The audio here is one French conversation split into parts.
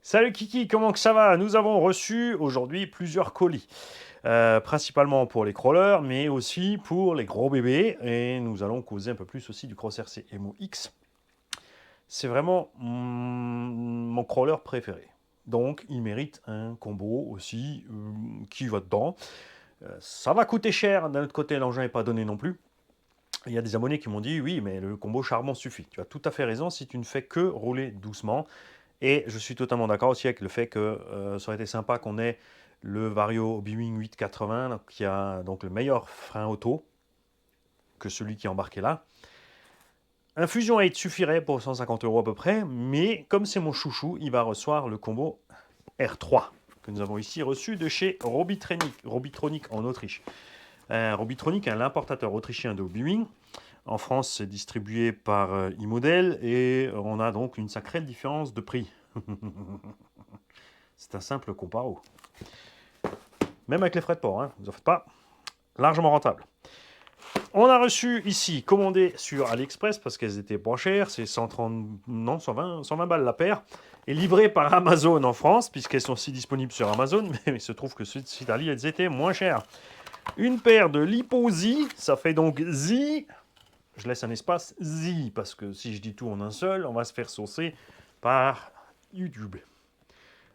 Salut Kiki, comment que ça va? Nous avons reçu aujourd'hui plusieurs colis, principalement pour les crawlers, mais aussi pour les gros bébés. Et nous allons causer un peu plus aussi du Cross RC Emo X. C'est vraiment mon crawler préféré. Donc il mérite un combo aussi qui va dedans. Ça va coûter cher, d'un autre côté l'engin n'est pas donné non plus. Il y a des abonnés qui m'ont dit oui, mais le combo charbon suffit. Tu as tout à fait raison si tu ne fais que rouler doucement. Et je suis totalement d'accord aussi avec le fait que ça aurait été sympa qu'on ait le Vario Obi-Wan 880 qui a donc le meilleur frein auto que celui qui est embarqué là. Un Fusion 8 suffirait pour 150 € à peu près, mais comme c'est mon chouchou, il va recevoir le combo R3 que nous avons ici reçu de chez Robitronic en Autriche. Robitronic est l'importateur autrichien de Obi-Wan. En France, c'est distribué par e-model et on a donc une sacrée différence de prix. C'est un simple comparo. Même avec les frais de port, hein, vous en faites pas. Largement rentable. On a reçu ici, commandé sur AliExpress parce qu'elles étaient pas chères, c'est 130, non, 120 balles la paire, et livré par Amazon en France, puisqu'elles sont aussi disponibles sur Amazon, mais il se trouve que ceux d'Italie, elles étaient moins chères. Une paire de Lipo-Z, ça fait donc Z, je laisse un espace Z, parce que si je dis tout en un seul, on va se faire saucer par YouTube.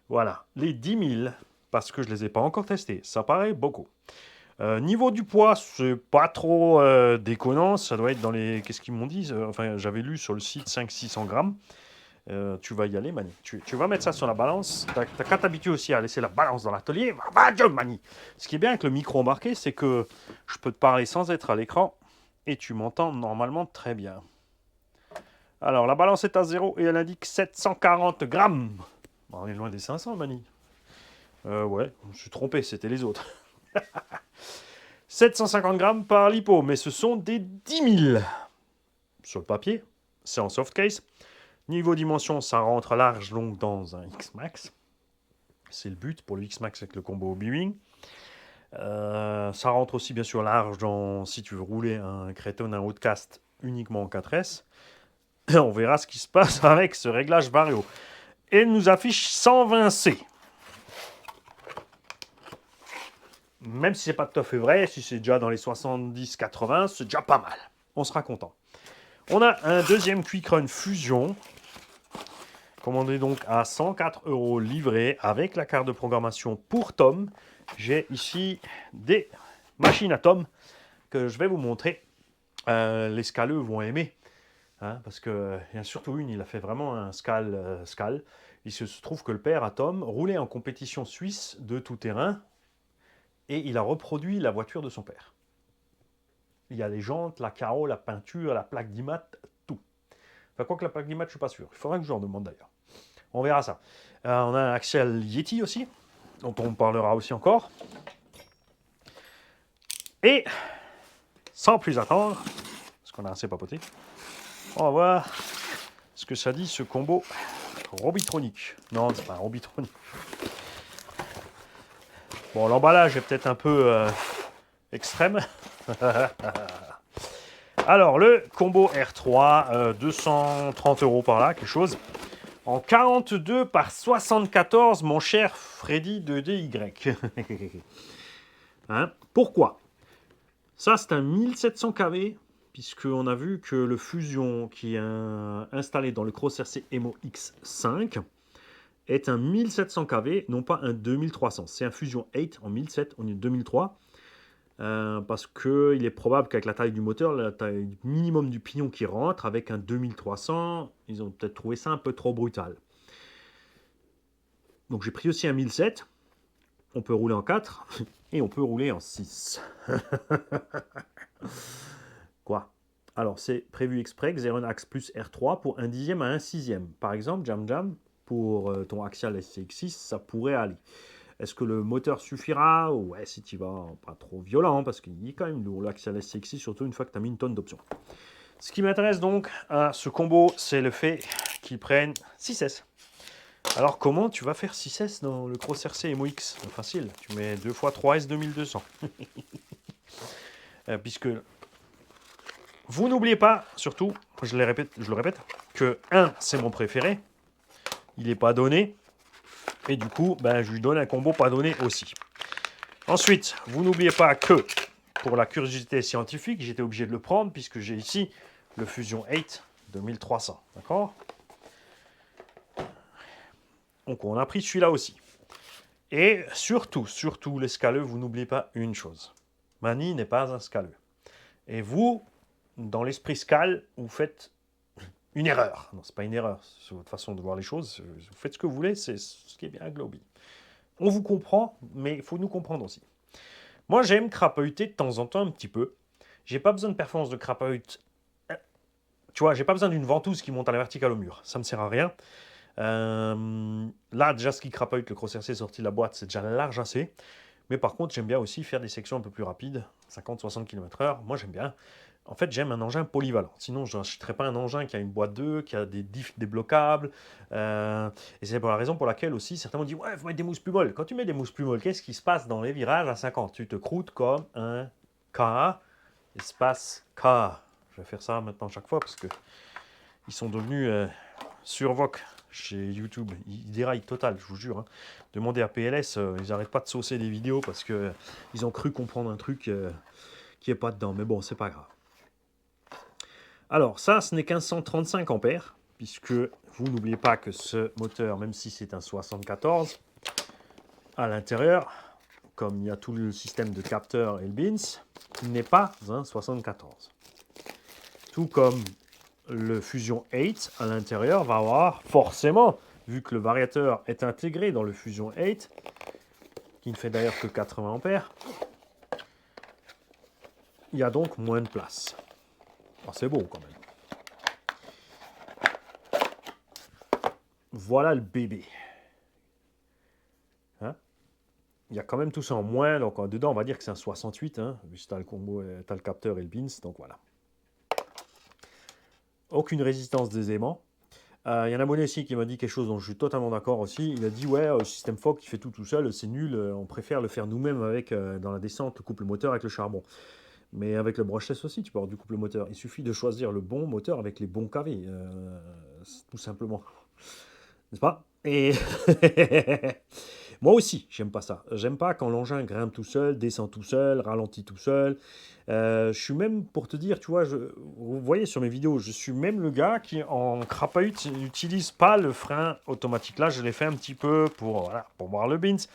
Voilà, les 10 000, parce que je ne les ai pas encore testés, ça paraît beaucoup. Niveau du poids, c'est pas trop déconnant, ça doit être dans les... Qu'est-ce qu'ils m'ont dit? Enfin, j'avais lu sur le site 500-600 grammes. Tu vas y aller, Mani. Tu vas mettre ça sur la balance. T'as qu'à t'habituer aussi à laisser la balance dans l'atelier. Va, Dieu, Mani. Ce qui est bien avec le micro embarqué, c'est que je peux te parler sans être à l'écran et tu m'entends normalement très bien. Alors, la balance est à 0 et elle indique 740 grammes. Bon, on est loin des 500, Mani. Ouais, je me suis trompé, c'était les autres. 750 grammes par lipo, mais ce sont des 10 000. Sur le papier, c'est en soft case. Niveau dimension, ça rentre large donc dans un X-Max. C'est le but pour le X-Max avec le combo Obi-Wan. Ça rentre aussi bien sûr large dans, si tu veux rouler un Creton, un Outcast uniquement en 4S. On verra ce qui se passe avec ce réglage Vario. Et il nous affiche 120C. Même si c'est pas tout à fait vrai, si c'est déjà dans les 70-80, c'est déjà pas mal. On sera content. On a un deuxième Quick Run Fusion, commandé donc à 104 € livré avec la carte de programmation pour Tom. J'ai ici des machines à Tom que je vais vous montrer. Les scaleux vont aimer, hein, parce qu'il y en a surtout une, il a fait vraiment un scal. Il se trouve que le père à Tom roulait en compétition suisse de tout terrain et il a reproduit la voiture de son père. Il y a les jantes, la carreau, la peinture, la plaque d'IMAT, tout. Enfin, quoi que la plaque d'IMAT, je ne suis pas sûr. Il faudra que je leur demande d'ailleurs. On verra ça. On a un axial Yeti aussi, dont on parlera aussi encore. Et, sans plus attendre, parce qu'on a assez papoté, on va voir ce que ça dit ce combo Robitronic. Non, c'est pas un Robitronic. Bon, l'emballage est peut-être un peu extrême. Alors, le combo R3, 230 € par là, quelque chose. En 42 par 74, mon cher Freddy de DY. Hein? Pourquoi? Ça, c'est un 1700 kV, puisqu'on a vu que le Fusion qui est installé dans le Cross RC Emo X5 est un 1700 kV, non pas un 2300. C'est un Fusion 8 en 1700, on est 2003. Parce qu'il est probable qu'avec la taille du moteur, la taille minimum du pignon qui rentre, avec un 2300, ils ont peut-être trouvé ça un peu trop brutal. Donc j'ai pris aussi un 1007. On peut rouler en 4 et on peut rouler en 6. Quoi? Alors c'est prévu exprès, Xeron Axe plus R3 pour un dixième à un sixième. Par exemple, Jam Jam, pour ton Axial SCX6, ça pourrait aller. Est-ce que le moteur suffira? Ouais, si tu vas pas trop violent, parce qu'il est quand même lourd, l'Axial SCX6, surtout une fois que tu as mis une tonne d'options. Ce qui m'intéresse donc à ce combo, c'est le fait qu'ils prennent 6S. Alors comment tu vas faire 6S dans le Cross RC Emo X? Facile, tu mets 2 x 3S 2200. Puisque vous n'oubliez pas, surtout, je le répète, que 1, c'est mon préféré. Il n'est pas donné. Et du coup, ben, je lui donne un combo pas donné aussi. Ensuite, vous n'oubliez pas que, pour la curiosité scientifique, j'étais obligé de le prendre, puisque j'ai ici le Fusion 8 de 1300. D'accord? Donc, on a pris celui-là aussi. Et surtout, les scaleux, vous n'oubliez pas une chose. Mani n'est pas un scaleux. Et vous, dans l'esprit scale, vous faites une erreur. Non, c'est pas une erreur, c'est votre façon de voir les choses. Vous faites ce que vous voulez, c'est ce qui est bien à Globy. On vous comprend, mais il faut nous comprendre aussi. Moi, j'aime crapahuter de temps en temps un petit peu. J'ai pas besoin de performance de crapahute. Tu vois, j'ai pas besoin d'une ventouse qui monte à la verticale au mur. Ça me sert à rien. Là, déjà, ce qui crapahute, le Cross RC sorti de la boîte, c'est déjà large assez. Mais par contre, j'aime bien aussi faire des sections un peu plus rapides, 50-60 km/h. Moi, j'aime bien. En fait, j'aime un engin polyvalent. Sinon, je n'achèterais pas un engin qui a une boîte 2, qui a des diffs débloquables. Et c'est pour la raison pour laquelle aussi, certains m'ont dit ouais, il faut mettre des mousses plus molles. Quand tu mets des mousses plus molles, qu'est-ce qui se passe dans les virages à 50? Tu te croûtes comme un K, espace K. Je vais faire ça maintenant chaque fois parce que ils sont devenus survoc chez YouTube. Ils déraillent total, je vous jure. Hein. Demandez à PLS, ils n'arrêtent pas de saucer des vidéos parce que ils ont cru comprendre un truc qui n'est pas dedans. Mais bon, c'est pas grave. Alors, ça, ce n'est qu'un 135 ampères, puisque vous n'oubliez pas que ce moteur, même si c'est un 74, à l'intérieur, comme il y a tout le système de capteur et le BINS, il n'est pas un 74. Tout comme le Fusion 8 à l'intérieur va avoir forcément, vu que le variateur est intégré dans le Fusion 8, qui ne fait d'ailleurs que 80 ampères, il y a donc moins de place. Alors, c'est beau quand même. Voilà le bébé. Hein, il y a quand même tout ça en moins, donc dedans on va dire que c'est un 68, hein, vu que tu as le combo, tu as le capteur et le BINS, donc voilà. Aucune résistance des aimants. Il y a un abonné ici qui m'a dit quelque chose dont je suis totalement d'accord aussi. Il a dit ouais, le système Fock qui fait tout seul, c'est nul, on préfère le faire nous-mêmes avec dans la descente, le couple moteur avec le charbon. Mais avec le brushless aussi, tu peux avoir du couple moteur. Il suffit de choisir le bon moteur avec les bons KV, tout simplement. N'est-ce pas? Et moi aussi, j'aime pas ça. J'aime pas quand l'engin grimpe tout seul, descend tout seul, ralentit tout seul. Je suis même, pour te dire, tu vois, vous voyez sur mes vidéos, je suis même le gars qui, en crapahute, n'utilise pas le frein automatique. Là, je l'ai fait un petit peu pour, voilà, pour voir le BINS,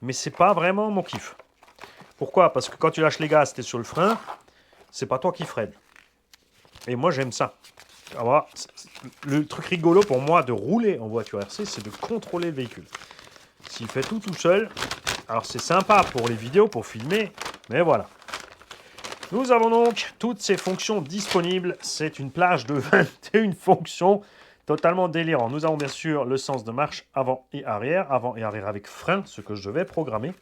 mais c'est pas vraiment mon kiff. Pourquoi? Parce que quand tu lâches les gaz, tu es sur le frein, c'est pas toi qui freine. Et moi, j'aime ça. Alors, le truc rigolo pour moi de rouler en voiture RC, c'est de contrôler le véhicule. S'il fait tout seul, alors c'est sympa pour les vidéos, pour filmer, mais voilà. Nous avons donc toutes ces fonctions disponibles. C'est une plage de 21 fonctions, totalement délirant. Nous avons bien sûr le sens de marche avant et arrière avec frein, ce que je vais programmer.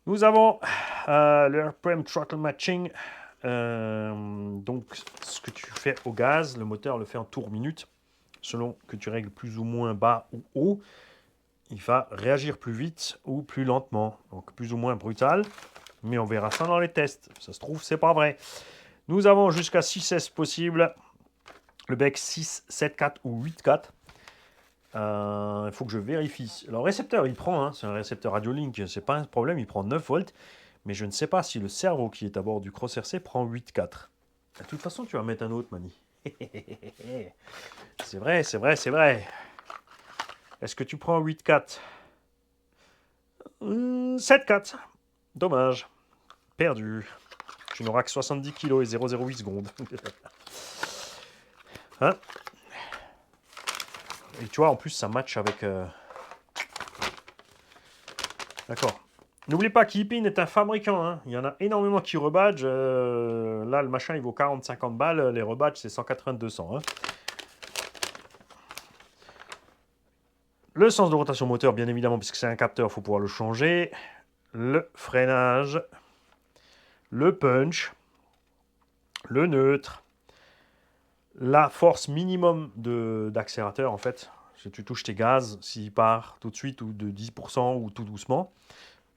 Nous avons le RPM Throttle Matching, donc ce que tu fais au gaz, le moteur le fait en tour minute, selon que tu règles plus ou moins bas ou haut. Il va réagir plus vite ou plus lentement, donc plus ou moins brutal, mais on verra ça dans les tests. Ça se trouve, c'est pas vrai. Nous avons jusqu'à 6S possible, le bec 6, 7, 4 ou 8, 4. Il faut que je vérifie. Alors, le récepteur, il prend, hein, c'est un récepteur Radiolink, c'est pas un problème, il prend 9 volts, mais je ne sais pas si le servo qui est à bord du Cross RC prend 8, 4. De toute façon, tu vas mettre un autre, Mani. C'est vrai, c'est vrai, c'est vrai. Est-ce que tu prends 8-4 7-4. Dommage. Perdu. Tu n'auras que 70 kg et 0,08 secondes. Hein? Et tu vois, en plus, ça match avec... D'accord. N'oublie pas qu'Ipin est un fabricant. Hein. Il y en a énormément qui rebadgent. Là, le machin, il vaut 40-50 balles. Les rebadges, c'est 180-200. Hein. Le sens de rotation moteur, bien évidemment, puisque c'est un capteur, il faut pouvoir le changer. Le freinage. Le punch. Le neutre. La force minimum d'accélérateur, en fait. Si tu touches tes gaz, s'il part tout de suite ou de 10% ou tout doucement.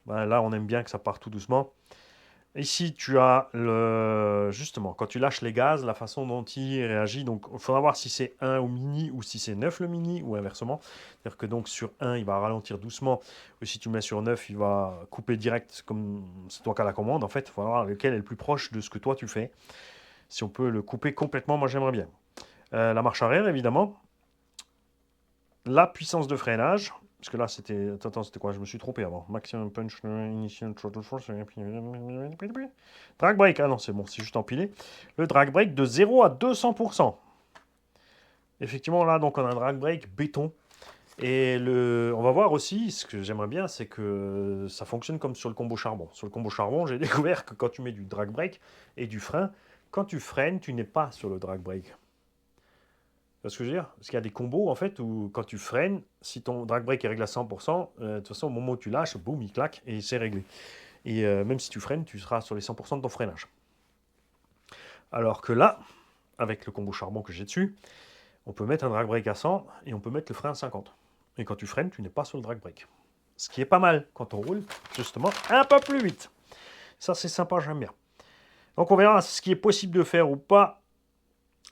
Ben là, on aime bien que ça parte tout doucement. Ici, tu as justement, quand tu lâches les gaz, la façon dont il réagit. Donc, il faudra voir si c'est 1 au mini ou si c'est 9 le mini ou inversement. C'est-à-dire que donc sur 1, il va ralentir doucement. Ou si tu mets sur 9, il va couper direct comme c'est toi qui as la commande. En fait, il faudra voir lequel est le plus proche de ce que toi tu fais. Si on peut le couper complètement, moi j'aimerais bien. La marche arrière, évidemment. La puissance de freinage. Parce que là, c'était. Attends, c'était quoi? Je me suis trompé avant. Maximum punch, initial throttle force. Drag brake. Ah non, c'est bon, c'est juste empilé. Le drag brake de 0 à 200%. Effectivement, là, donc, on a un drag brake béton. Et on va voir aussi, ce que j'aimerais bien, c'est que ça fonctionne comme sur le combo charbon. Sur le combo charbon, j'ai découvert que quand tu mets du drag brake et du frein, quand tu freines, tu n'es pas sur le drag brake. Tu vois ce que je veux dire? Parce qu'il y a des combos, en fait, où quand tu freines, si ton drag brake est réglé à 100%, de toute façon, au moment où tu lâches, boum, il claque et c'est réglé. Et même si tu freines, tu seras sur les 100% de ton freinage. Alors que là, avec le combo charbon que j'ai dessus, on peut mettre un drag brake à 100 et on peut mettre le frein à 50. Et quand tu freines, tu n'es pas sur le drag brake. Ce qui est pas mal quand on roule, justement, un peu plus vite. Ça, c'est sympa, j'aime bien. Donc, on verra ce qui est possible de faire ou pas.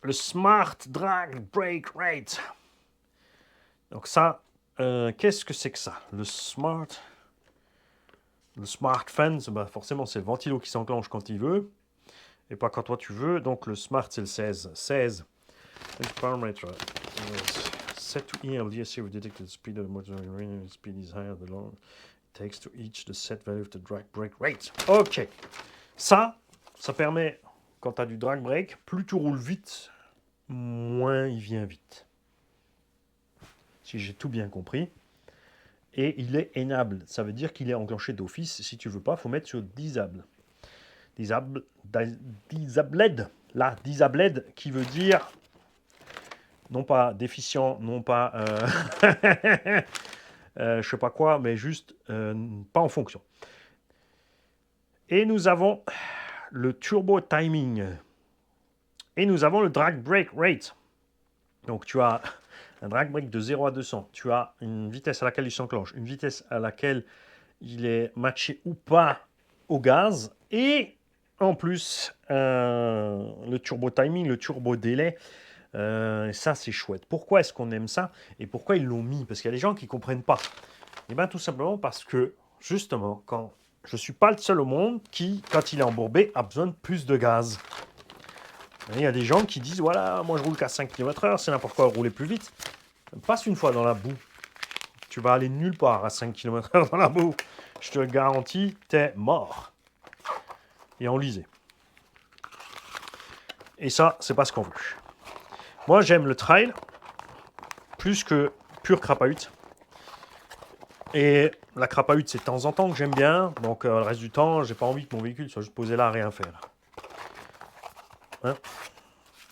Le Smart Drag Brake Rate. Donc ça, qu'est-ce que c'est que ça? Le Smart Fan, bah forcément, c'est le ventilo qui s'enclenche quand il veut. Et pas quand toi tu veux. Donc le Smart, c'est le 16. 16. Parameter. Set to ELDSC with detected speed of the motor when speed is higher the long it takes to each the set value of the drag brake rate. Ok. Ça permet, quand tu as du drag brake, plus tu roules vite, moins il vient vite. Si j'ai tout bien compris. Et il est enable. Ça veut dire qu'il est enclenché d'office. Si tu veux pas, il faut mettre sur disable. Disabled. Là, disabled qui veut dire non pas déficient, non pas je sais pas quoi, mais juste pas en fonction. Et nous avons le turbo timing. Et nous avons le drag brake rate. Donc tu as un drag brake de 0 à 200. Tu as une vitesse à laquelle il s'enclenche, une vitesse à laquelle il est matché ou pas au gaz. Et en plus, le turbo timing, le turbo délai. Ça, c'est chouette. Pourquoi est-ce qu'on aime ça? Et pourquoi ils l'ont mis? Parce qu'il y a des gens qui ne comprennent pas. Et bien tout simplement parce que, justement, quand je ne suis pas le seul au monde qui, quand il est embourbé, a besoin de plus de gaz. Il y a des gens qui disent, voilà, moi je roule qu'à 5 km/h, c'est n'importe quoi, rouler plus vite. Passe une fois dans la boue. Tu vas aller nulle part à 5 km/h dans la boue. Je te garantis, t'es mort. Et enlisé. Et ça, c'est pas ce qu'on veut. Moi, j'aime le trail plus que pure crapahute. Et la crapahute, c'est de temps en temps que j'aime bien. Donc, le reste du temps, j'ai pas envie que mon véhicule soit juste posé là à rien faire. Hein?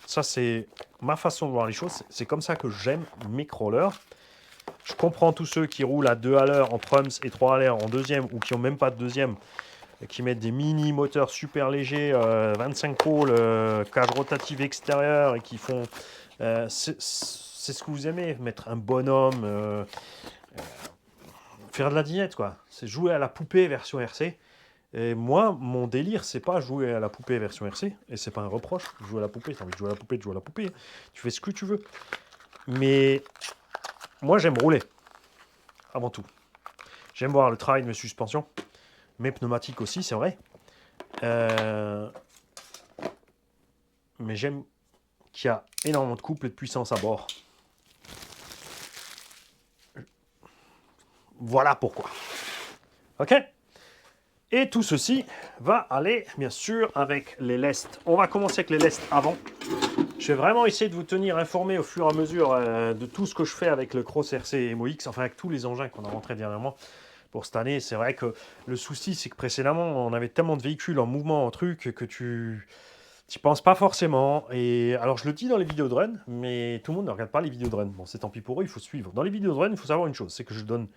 Ça, c'est ma façon de voir les choses. C'est comme ça que j'aime mes crawlers. Je comprends tous ceux qui roulent à 2 à l'heure en prums et 3 à l'heure en deuxième ou qui n'ont même pas de deuxième, qui mettent des mini moteurs super légers, 25 pôles, cage rotative extérieure et qui font... c'est ce que vous aimez, mettre un bonhomme, faire de la dinette, quoi. C'est jouer à la poupée version RC. Et moi, mon délire, c'est pas jouer à la poupée version RC, et c'est pas un reproche. Jouer à la poupée, t'as envie de jouer à la poupée, tu joues à la poupée. Tu fais ce que tu veux. Mais moi, j'aime rouler, avant tout. J'aime voir le travail de mes suspensions, mes pneumatiques aussi, c'est vrai. Mais j'aime qu'il y a énormément de couple et de puissance à bord. Voilà pourquoi. Ok? Et tout ceci va aller, bien sûr, avec les lestes. On va commencer avec les lestes avant. Je vais vraiment essayer de vous tenir informé au fur et à mesure de tout ce que je fais avec le Cross RC MOX, enfin avec tous les engins qu'on a rentrés dernièrement pour cette année. C'est vrai que le souci, c'est que précédemment, on avait tellement de véhicules en mouvement, en truc, que tu n'y penses pas forcément. Et alors, je le dis dans les vidéos de run, mais tout le monde ne regarde pas les vidéos de run. Bon, c'est tant pis pour eux, il faut suivre. Dans les vidéos de run, il faut savoir une chose, c'est que je donne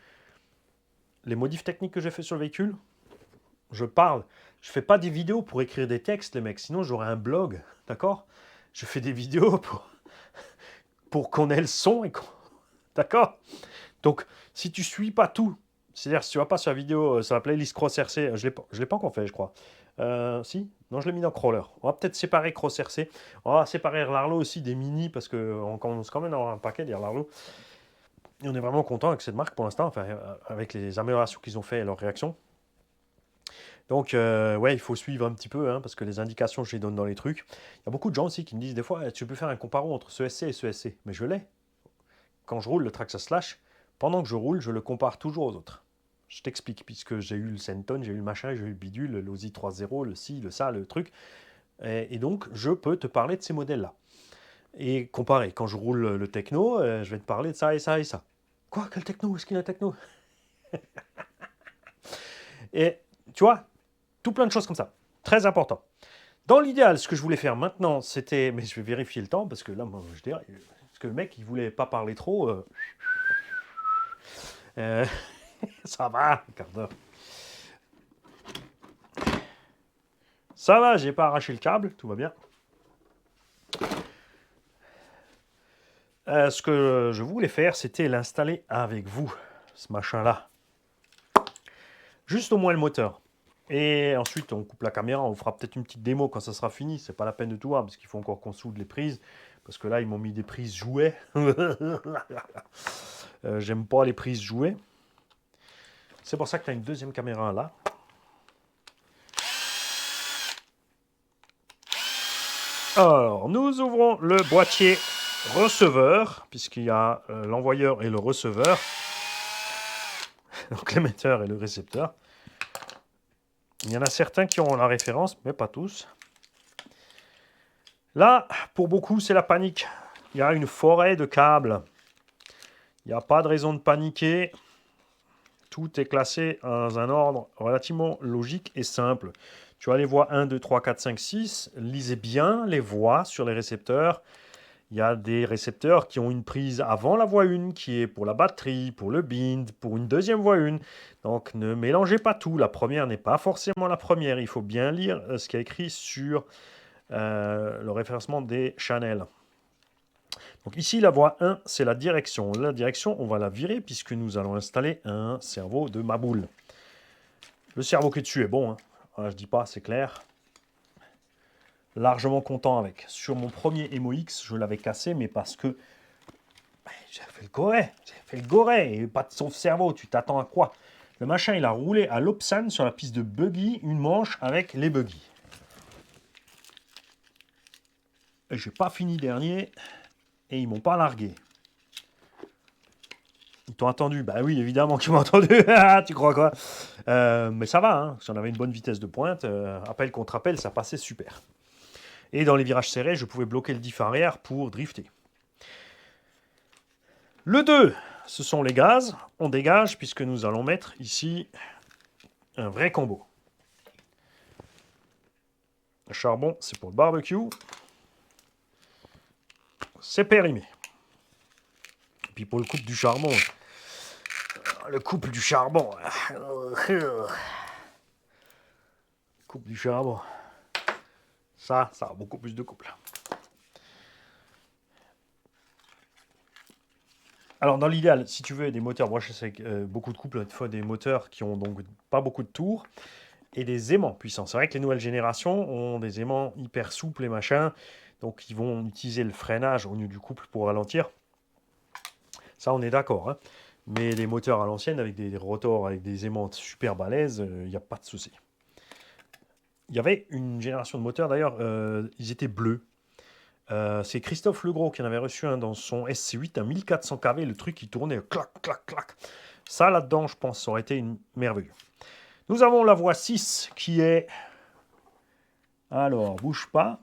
les modifs techniques que j'ai fait sur le véhicule. Je parle. Je fais pas des vidéos pour écrire des textes, les mecs. Sinon, j'aurais un blog, d'accord? Je fais des vidéos pour qu'on ait le son et d'accord? Donc, si tu suis pas tout, c'est-à-dire si tu vas pas sur la vidéo, sur la playlist Cross RC, je l'ai pas encore fait, je crois. Si, non, je l'ai mis dans crawler. On va peut-être séparer Cross RC. On va séparer l'Arlo aussi des mini parce qu'on commence quand même à avoir un paquet d'Arlo. Et on est vraiment content avec cette marque pour l'instant, enfin, avec les améliorations qu'ils ont fait et leurs réactions. Donc, ouais, il faut suivre un petit peu, hein, parce que les indications, je les donne dans les trucs. Il y a beaucoup de gens aussi qui me disent des fois, tu peux faire un comparo entre ce SC et ce SC. Mais je l'ai. Quand je roule le Traxxas Slash, pendant que je roule, je le compare toujours aux autres. Je t'explique, puisque j'ai eu le Senton, j'ai eu le machin, j'ai eu le bidule, le Losi 3.0, le ci, le ça, le truc. Et donc, je peux te parler de ces modèles-là. Et comparer. Quand je roule le techno, je vais te parler de ça et ça et ça. Quoi? Quel techno? Où est-ce qu'il y a un techno? Et tu vois, tout plein de choses comme ça. Très important. Dans l'idéal, ce que je voulais faire maintenant, c'était... Mais je vais vérifier le temps, parce que là, moi, je dirais... Parce que le mec, il voulait pas parler trop. Euh, ça va, un quart d'heure. Ça va, j'ai pas arraché le câble, tout va bien. Ce que je voulais faire, c'était l'installer avec vous, ce machin-là. Juste au moins le moteur. Et ensuite, on coupe la caméra, on fera peut-être une petite démo quand ça sera fini. C'est pas la peine de tout voir, parce qu'il faut encore qu'on soude les prises. Parce que là, ils m'ont mis des prises jouets. J'aime pas les prises jouets. C'est pour ça que tu as une deuxième caméra là. Alors, nous ouvrons le boîtier receveur, puisqu'il y a l'envoyeur et le receveur. Donc l'émetteur et le récepteur. Il y en a certains qui ont la référence, mais pas tous. Là, pour beaucoup, c'est la panique. Il y a une forêt de câbles. Il n'y a pas de raison de paniquer. Tout est classé dans un ordre relativement logique et simple. Tu as les voies 1, 2, 3, 4, 5, 6. Lisez bien les voies sur les récepteurs. Il y a des récepteurs qui ont une prise avant la voie 1 qui est pour la batterie, pour le bind, pour une deuxième voie 1. Donc ne mélangez pas tout. La première n'est pas forcément la première. Il faut bien lire ce qui est écrit sur le référencement des channels. Donc ici, la voie 1, c'est la direction. La direction, on va la virer puisque nous allons installer un cerveau de Maboule. Le cerveau qui est dessus est bon, hein. Voilà, je dis pas, c'est clair. Largement content avec. Sur mon premier MOX, je l'avais cassé, mais parce que j'ai fait le goret. J'ai fait le goret. Et pas de son cerveau. Tu t'attends à quoi? Le machin, il a roulé à l'Opsan sur la piste de buggy, une manche avec les buggy. Et j'ai pas fini dernier. Et ils m'ont pas largué. Ils t'ont attendu. Bah oui, évidemment qu'ils m'ont entendu. Tu crois quoi? Mais ça va, hein. Si on avait une bonne vitesse de pointe, appel contre appel, ça passait super. Et dans les virages serrés, je pouvais bloquer le diff arrière pour drifter. Le 2, ce sont les gaz. On dégage puisque nous allons mettre ici un vrai combo. Le charbon, c'est pour le barbecue. C'est périmé. Et puis pour le couple du charbon. Le couple du charbon. Couple du charbon. Ça a beaucoup plus de couple. Alors dans l'idéal, si tu veux des moteurs brochés avec beaucoup de couple, il faut des moteurs qui ont donc pas beaucoup de tours et des aimants puissants. C'est vrai que les nouvelles générations ont des aimants hyper souples et machin, donc ils vont utiliser le freinage au lieu du couple pour ralentir. Ça, on est d'accord, hein. Mais les moteurs à l'ancienne, avec des rotors, avec des aimants super balèzes, il n'y a pas de souci. Il y avait une génération de moteurs, d'ailleurs, ils étaient bleus. C'est Christophe Legros qui en avait reçu un dans son SC8, un 1400 kV, le truc qui tournait clac, clac, clac. Ça, là-dedans, je pense, ça aurait été une merveille. Nous avons la voie 6 qui est... Alors, bouge pas.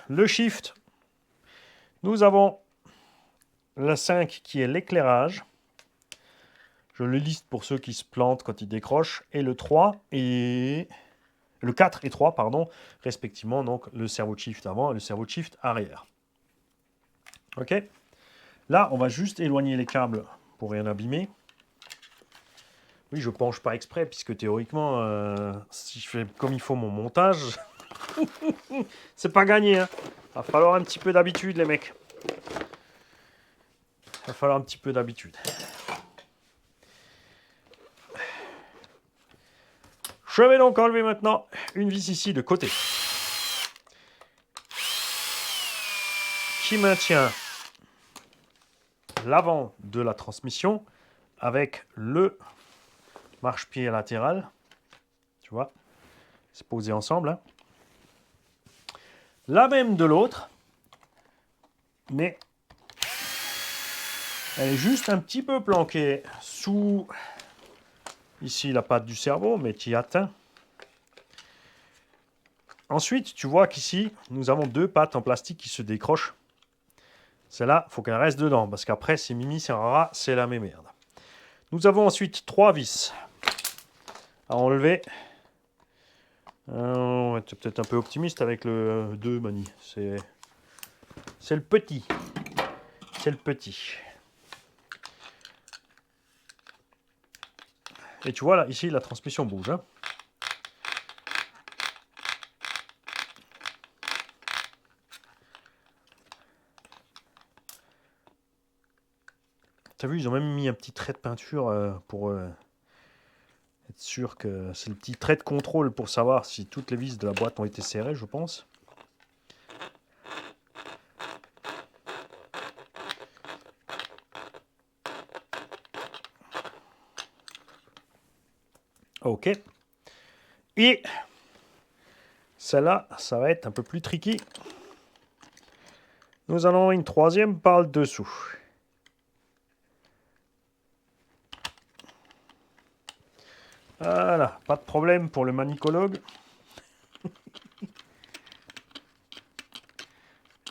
Le shift. Nous avons la 5 qui est l'éclairage. Je le liste pour ceux qui se plantent quand ils décrochent. Et le 3 et... Le 4 et 3, pardon, respectivement, donc le servo de shift avant et le servo de shift arrière. Ok. Là, on va juste éloigner les câbles pour rien abîmer. Oui, je penche pas exprès, puisque théoriquement, si je fais comme il faut mon montage, c'est pas gagné, hein. Va falloir un petit peu d'habitude, les mecs. Va falloir un petit peu d'habitude. Je vais donc enlever maintenant une vis ici de côté qui maintient l'avant de la transmission avec le marchepied latéral. Tu vois, c'est posé ensemble. Hein. La même de l'autre, mais elle est juste un petit peu planquée sous ici la patte du cerveau, mais qui atteint. Ensuite, tu vois qu'ici, nous avons deux pattes en plastique qui se décrochent. Celle-là, il faut qu'elle reste dedans, parce qu'après, c'est Mimi, c'est Rara, c'est la même merde. Nous avons ensuite 3 vis à enlever. On est peut-être un peu optimiste avec le 2, Mani. C'est le petit. C'est le petit. Et tu vois, là, ici, la transmission bouge. Hein. T'as vu, ils ont même mis un petit trait de peinture pour être sûr que c'est le petit trait de contrôle pour savoir si toutes les vis de la boîte ont été serrées, je pense. Ok. Et celle-là, ça va être un peu plus tricky. Nous allons une troisième par le dessous. Voilà, pas de problème pour le manicologue.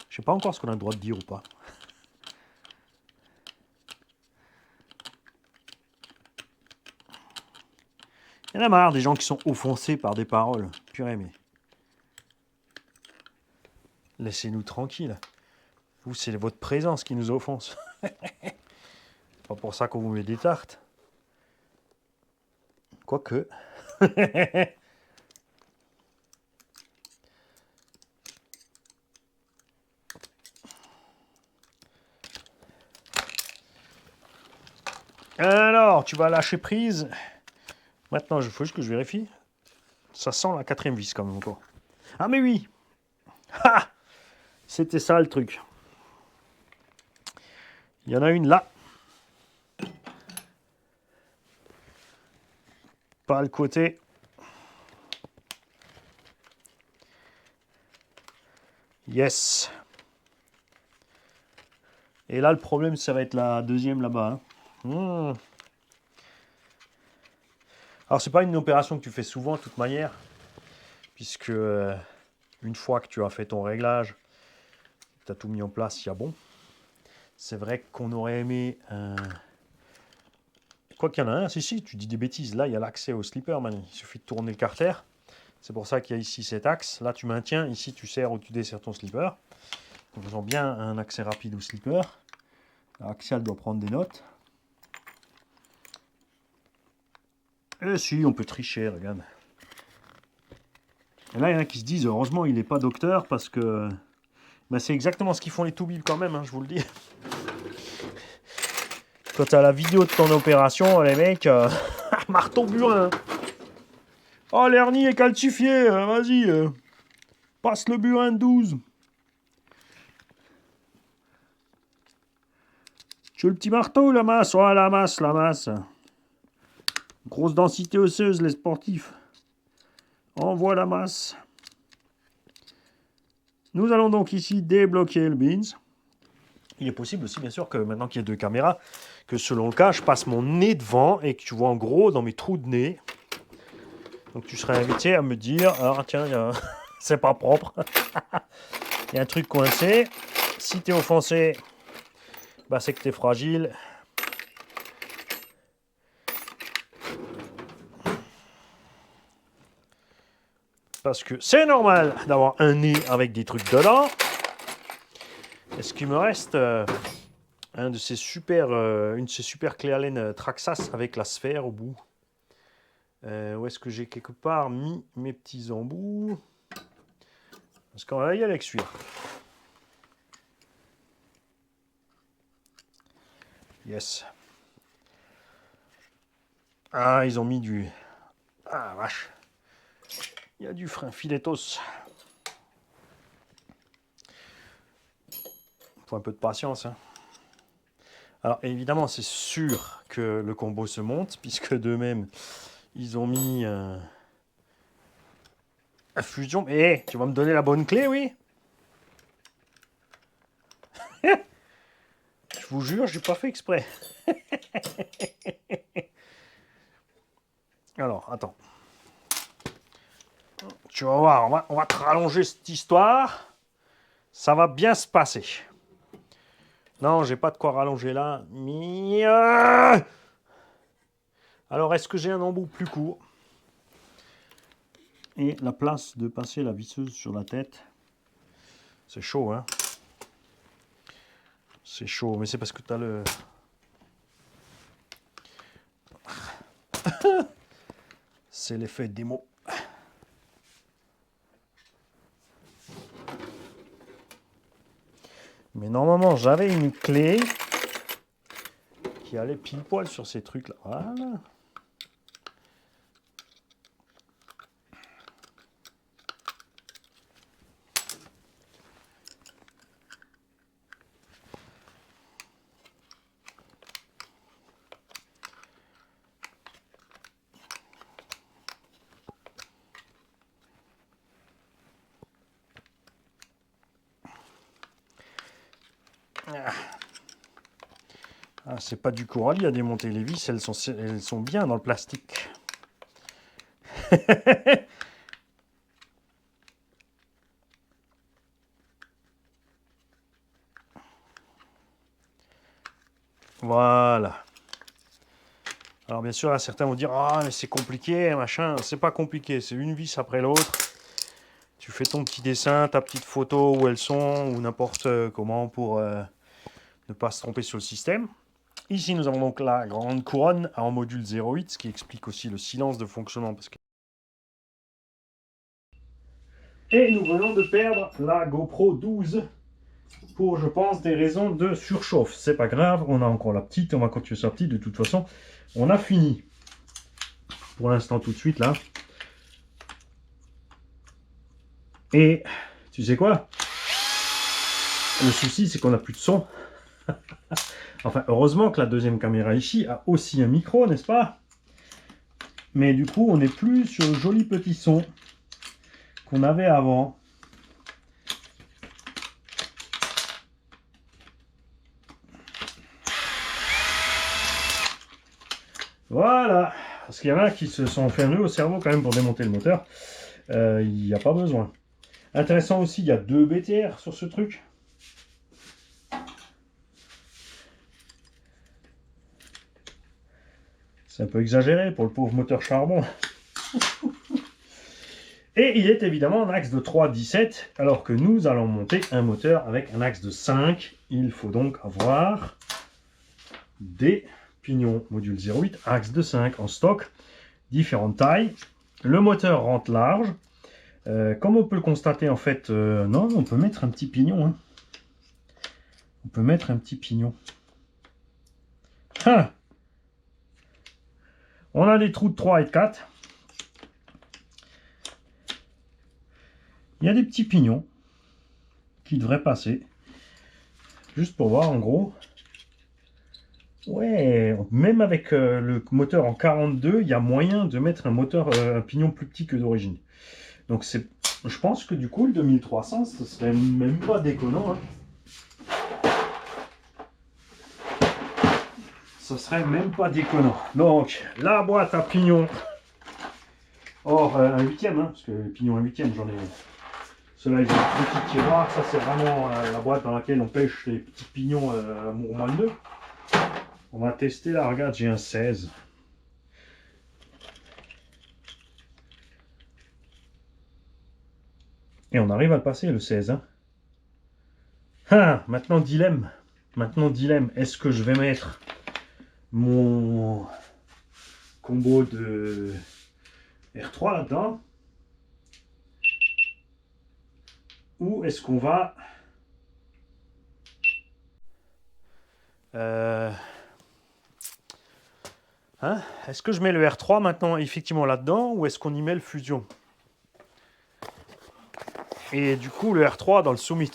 Je sais pas encore ce qu'on a le droit de dire ou pas. Il y en a marre des gens qui sont offensés par des paroles. Purée, mais... Laissez-nous tranquilles. Vous, c'est votre présence qui nous offense. Pas pour ça qu'on vous met des tartes. Quoique. Alors, tu vas lâcher prise. Maintenant, il faut juste que je vérifie. Ça sent la quatrième vis quand même encore. Ah mais oui. Ha! C'était ça le truc. Il y en a une là. Par le côté. Yes. Et là, le problème, ça va être la deuxième là-bas. Hein. Alors, c'est pas une opération que tu fais souvent, de toute manière. Puisque, une fois que tu as fait ton réglage, tu as tout mis en place, il y a bon. C'est vrai qu'on aurait aimé... Quoi qu'il y en a un, si, tu dis des bêtises. Là, il y a l'accès au slipper, man. Il suffit de tourner le carter. C'est pour ça qu'il y a ici cet axe. Là, tu maintiens. Ici, tu serres ou tu desserres ton slipper. En faisant bien un accès rapide au slipper. Axial doit prendre des notes. Et si, on peut tricher, regarde. Et là, il y en a qui se disent, heureusement, il n'est pas docteur, parce que ben, c'est exactement ce qu'ils font les toubibs quand même, hein, je vous le dis. Quand tu as la vidéo de ton opération, les mecs, marteau burin. Oh, l'hernie est calcifiée, vas-y, passe le burin de 12. Tu veux le petit marteau, la masse? Ouais, la masse. Grosse densité osseuse, les sportifs. Envoie la masse. Nous allons donc ici débloquer le beans. Il est possible aussi, bien sûr, que maintenant qu'il y a deux caméras, que selon le cas, je passe mon nez devant et que tu vois en gros dans mes trous de nez. Donc tu serais invité à me dire, ah tiens, c'est pas propre. Il y a un truc coincé. Si t'es offensé, bah, c'est que t'es fragile. Parce que c'est normal d'avoir un nez avec des trucs dedans. Est-ce qu'il me reste une de ces super clés Allen Traxxas avec la sphère au bout? Où est-ce que j'ai quelque part mis mes petits embouts? Parce qu'on va y aller avec celui-là. Yes. Ah, ils ont mis du... Ah, vache. Il y a du frein filetos. Il faut un peu de patience. Hein. Alors évidemment, c'est sûr que le combo se monte, puisque d'eux-mêmes, ils ont mis un fusion. Eh, tu vas me donner la bonne clé, oui? Je vous jure, j'ai pas fait exprès. Alors, attends. Tu vas voir, on va te rallonger cette histoire. Ça va bien se passer. Non, j'ai pas de quoi rallonger là. Alors, est-ce que j'ai un embout plus court? Et la place de passer la visseuse sur la tête. C'est chaud, hein? C'est chaud, mais c'est parce que tu as le... C'est l'effet démo. Mais normalement, j'avais une clé qui allait pile poil sur ces trucs-là. Voilà. Ah, c'est pas du corail à démonter les vis, elles sont bien dans le plastique. Voilà. Alors bien sûr, là, certains vont dire « Ah, mais c'est compliqué, machin. » C'est pas compliqué, c'est une vis après l'autre. Tu fais ton petit dessin, ta petite photo où elles sont, ou n'importe comment pour ne pas se tromper sur le système. Ici, nous avons donc la grande couronne en module 0.8, ce qui explique aussi le silence de fonctionnement. Et nous venons de perdre la GoPro 12 pour, je pense, des raisons de surchauffe. C'est pas grave, on a encore la petite, on va continuer sur la petite. De toute façon, on a fini. Pour l'instant, tout de suite, là. Et tu sais quoi? Le souci, c'est qu'on n'a plus de son. Enfin, heureusement que la deuxième caméra ici a aussi un micro, n'est-ce pas? Mais du coup, on n'est plus sur le joli petit son qu'on avait avant. Voilà. Parce qu'il y en a qui se sont fait un nœud au cerveau quand même pour démonter le moteur. Il n'y a pas besoin. Intéressant aussi, il y a 2 BTR sur ce truc. C'est un peu exagéré pour le pauvre moteur charbon. Et il est évidemment en axe de 3,17, alors que nous allons monter un moteur avec un axe de 5. Il faut donc avoir des pignons module 0.8, axe de 5 en stock, différentes tailles. Le moteur rentre large. Comme on peut le constater, en fait, non, on peut mettre un petit pignon. Hein. On peut mettre un petit pignon. Ah, on a des trous de 3 et de 4. Il y a des petits pignons qui devraient passer. Juste pour voir en gros. Ouais, même avec le moteur en 42, il y a moyen de mettre un moteur, un pignon plus petit que d'origine. Donc c'est, je pense que du coup le 2300, ce serait même pas déconnant. Hein. Ce serait même pas déconnant. Donc la boîte à pignon. Or un huitième, hein, parce que les pignons un huitième, j'en ai. Ceux-là, ils ont un petit tiroir. Ça, c'est vraiment la boîte dans laquelle on pêche les petits pignons à Mourman 2. On va tester là. Regarde, j'ai un 16. Et on arrive à le passer, le 16. Hein. Ah, maintenant, dilemme. Maintenant, dilemme. Est-ce que je vais mettre mon combo de R3 là-dedans? Ou est-ce qu'on va... Hein? Est-ce que je mets le R3 maintenant effectivement là-dedans ou est-ce qu'on y met le Fusion? Et du coup, le R3 dans le Summit.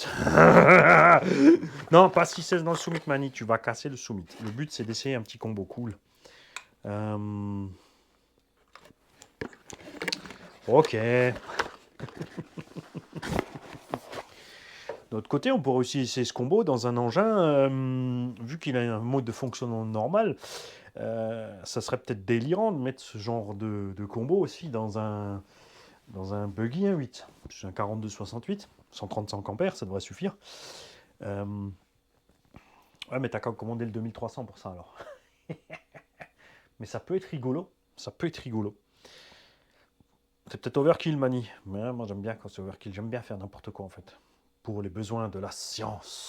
Non, pas 6-16 dans le Summit, Mani. Tu vas casser le Summit. Le but, c'est d'essayer un petit combo cool. Ok. D'autre côté, on pourrait aussi essayer ce combo dans un engin, vu qu'il a un mode de fonctionnement normal, ça serait peut-être délirant de mettre ce genre de combo aussi dans un buggy 1.8. C'est un 42-68, 135 ampères, ça devrait suffire. Ouais, mais t'as qu'à commander le 2300 pour ça alors. Mais ça peut être rigolo. Ça peut être rigolo. C'est peut-être overkill, Mani. Mais moi j'aime bien quand c'est overkill. J'aime bien faire n'importe quoi en fait. Pour les besoins de la science.